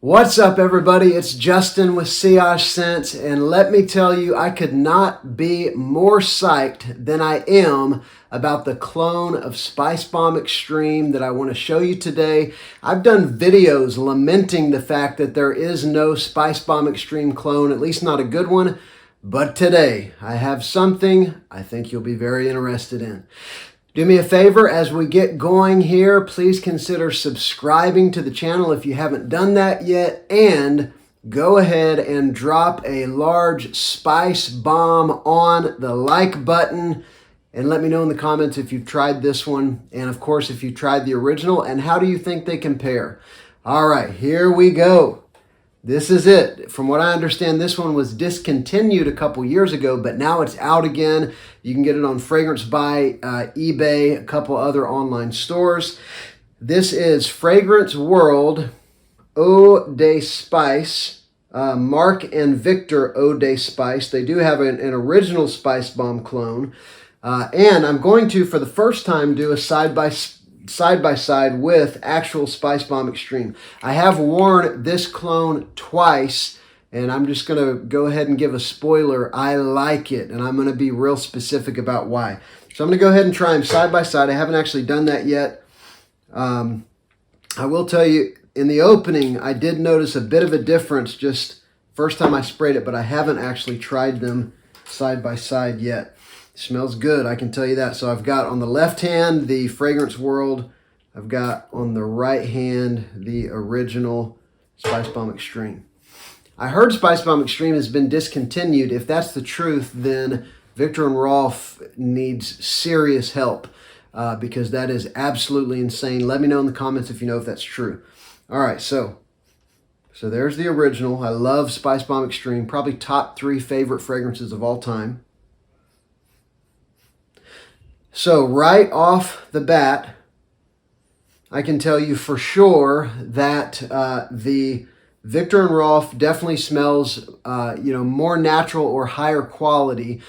What's up, everybody? It's Justin with Sillage Scents, and let me tell you, I could not be more psyched than I am about the clone of SpiceBomb Extreme that I want to show you today. I've done videos lamenting the fact that there is no SpiceBomb Extreme clone, at least not a good one, but today I have something I think you'll be very interested in. Do me a favor as we get going here, please consider subscribing to the channel if you haven't done that yet, and go ahead and drop a large spice bomb on the like button and let me know in the comments if you've tried this one, and of course if you tried the original, and how do you think they compare. All right, here we go. This is it. From what I understand, this one was discontinued a couple years ago, but now it's out again. You can get it on Fragrance by eBay, a couple other online stores. This is Fragrance World Eau de Spice, Mark and Viktor Eau de Spice. They do have an original SpiceBomb clone. And I'm going to, for the first time, do a side-by-side with actual SpiceBomb Extreme. I have worn this clone twice, and I'm just going to go ahead and give a spoiler. I like it, and I'm going to be real specific about why. So I'm going to go ahead and try them side by side. I haven't actually done that yet. I will tell you, in the opening, I did notice a bit of a difference just first time I sprayed it, but I haven't actually tried them side by side yet. Smells good, I can tell you that. So I've got on the left hand the Fragrance World. I've got on the right hand the original SpiceBomb Extreme. I heard SpiceBomb Extreme has been discontinued. If that's the truth, then Viktor and Rolf needs serious help because that is absolutely insane. Let me know in the comments if you know if that's true. All right, so there's the original. I love SpiceBomb Extreme, probably top 3 favorite fragrances of all time. So right off the bat, I can tell you for sure that the Viktor and Rolf definitely smells, more natural or higher quality.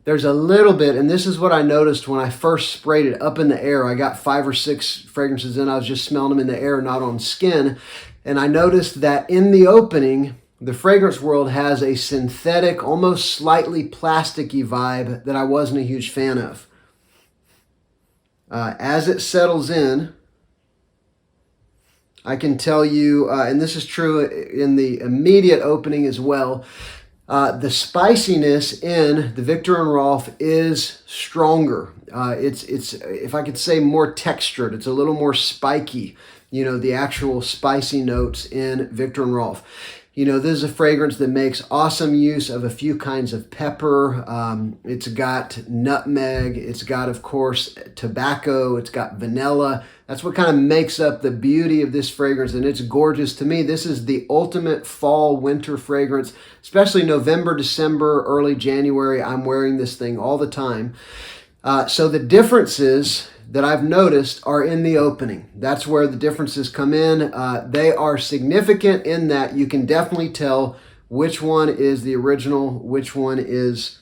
There's a little bit, and this is what I noticed when I first sprayed it up in the air. I got 5 or 6 fragrances in. I was just smelling them in the air, not on skin. And I noticed that in the opening, the Fragrance World has a synthetic, almost slightly plasticky vibe that I wasn't a huge fan of. As it settles in, I can tell you, and this is true in the immediate opening as well, the spiciness in the Viktor and Rolf is stronger. It's if I could say, more textured. It's a little more spiky, the actual spicy notes in Viktor and Rolf. This is a fragrance that makes awesome use of a few kinds of pepper. It's got nutmeg. It's got, of course, tobacco. It's got vanilla. That's what kind of makes up the beauty of this fragrance, and it's gorgeous. To me, this is the ultimate fall-winter fragrance, especially November, December, early January. I'm wearing this thing all the time. So the differences that I've noticed are in the opening. That's where the differences come in. They are significant in that you can definitely tell which one is the original, which one is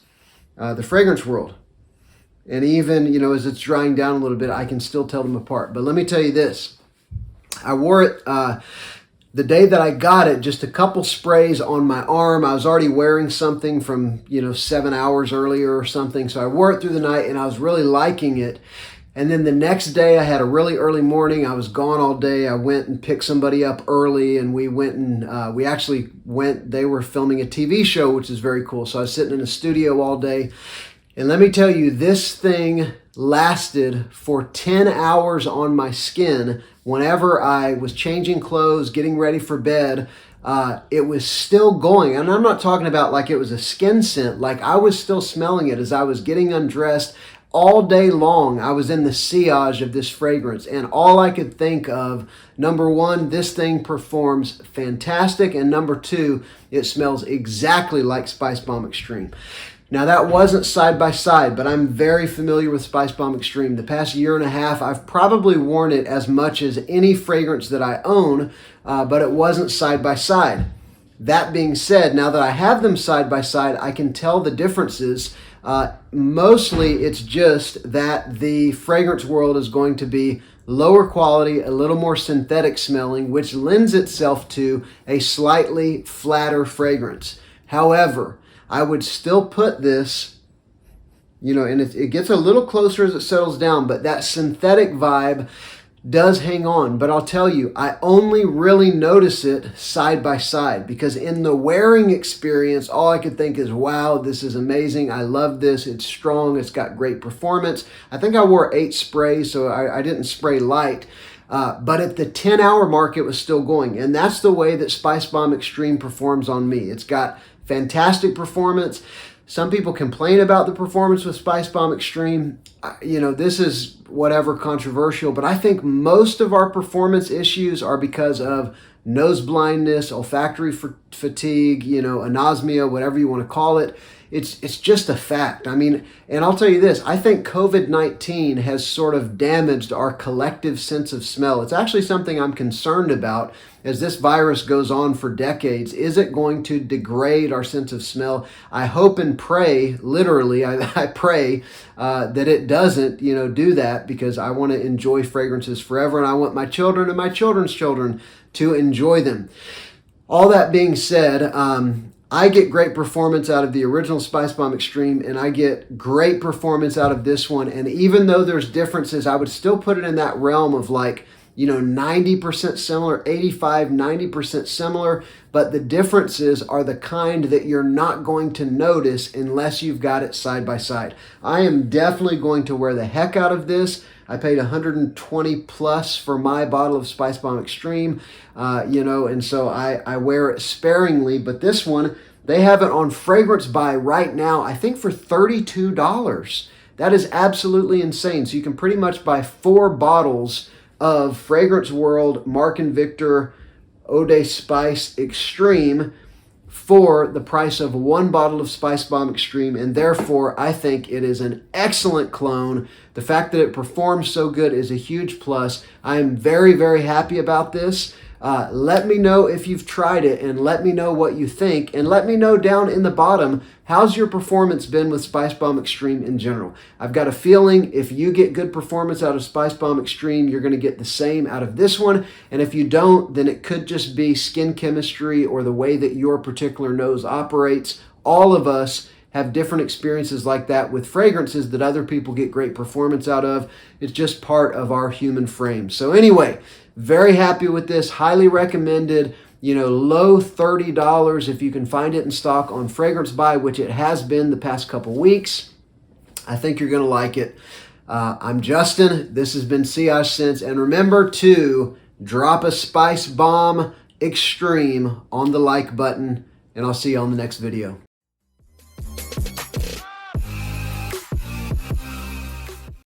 the Fragrance World. And even, as it's drying down a little bit, I can still tell them apart. But let me tell you this. I wore it the day that I got it, just a couple sprays on my arm. I was already wearing something from, 7 hours earlier or something. So I wore it through the night and I was really liking it. And then the next day I had a really early morning. I was gone all day. I went and picked somebody up early, and we went and they were filming a TV show, which is very cool. So I was sitting in a studio all day. And let me tell you, this thing lasted for 10 hours on my skin. Whenever I was changing clothes, getting ready for bed, it was still going. And I'm not talking about like it was a skin scent. Like I was still smelling it as I was getting undressed. All day long, I was in the sillage of this fragrance, and all I could think of, number one, this thing performs fantastic, and number two, it smells exactly like SpiceBomb Extreme. Now, that wasn't side by side, but I'm very familiar with SpiceBomb Extreme. The past year and a half, I've probably worn it as much as any fragrance that I own, but it wasn't side by side. That being said, now that I have them side by side, I can tell the differences. Mostly it's just that the fragrance world is going to be lower quality, a little more synthetic smelling, which lends itself to a slightly flatter fragrance. However, I would still put this, and it gets a little closer as it settles down, but that synthetic vibe does hang on. But I'll tell you, I only really notice it side by side, because in the wearing experience, all I could think is, wow, this is amazing. I love this. It's strong. It's got great performance. I think I wore 8 sprays, so I didn't spray light. But at the 10-hour mark, it was still going. And that's the way that SpiceBomb Extreme performs on me. It's got fantastic performance. Some people complain about the performance with SpiceBomb Extreme. This is whatever controversial, but I think most of our performance issues are because of nose blindness, olfactory fatigue, anosmia, whatever you want to call it. It's just a fact. And I'll tell you this, I think COVID-19 has sort of damaged our collective sense of smell. It's actually something I'm concerned about as this virus goes on for decades. Is it going to degrade our sense of smell? I hope and pray, literally, I pray that it doesn't, do that, because I want to enjoy fragrances forever, and I want my children and my children's children to enjoy them. All that being said, I get great performance out of the original SpiceBomb Extreme, and I get great performance out of this one. And even though there's differences, I would still put it in that realm of 90% similar, 85, 90% similar. But the differences are the kind that you're not going to notice unless you've got it side by side. I am definitely going to wear the heck out of this. I paid $120 plus for my bottle of SpiceBomb Extreme, and so I wear it sparingly. But this one, they have it on Fragrance Buy right now, I think for $32. That is absolutely insane. So you can pretty much buy 4 bottles of Fragrance World Marc & Victor Eau de Spice Extreme for the price of 1 bottle of SpiceBomb Extreme, and therefore I think it is an excellent clone. The fact that it performs so good is a huge plus. I am very, very happy about this. Let me know if you've tried it, and let me know what you think, and let me know down in the bottom, how's your performance been with SpiceBomb Extreme in general? I've got a feeling if you get good performance out of SpiceBomb Extreme, you're going to get the same out of this one, and if you don't, then it could just be skin chemistry or the way that your particular nose operates. All of us have different experiences like that with fragrances that other people get great performance out of. It's just part of our human frame. So anyway, very happy with this, highly recommended, low $30 if you can find it in stock on Fragrance Buy, which it has been the past couple weeks. I think you're going to like it. I'm Justin. This has been Sillage Scents, and remember to drop a SpiceBomb Extreme on the like button, and I'll see you on the next video.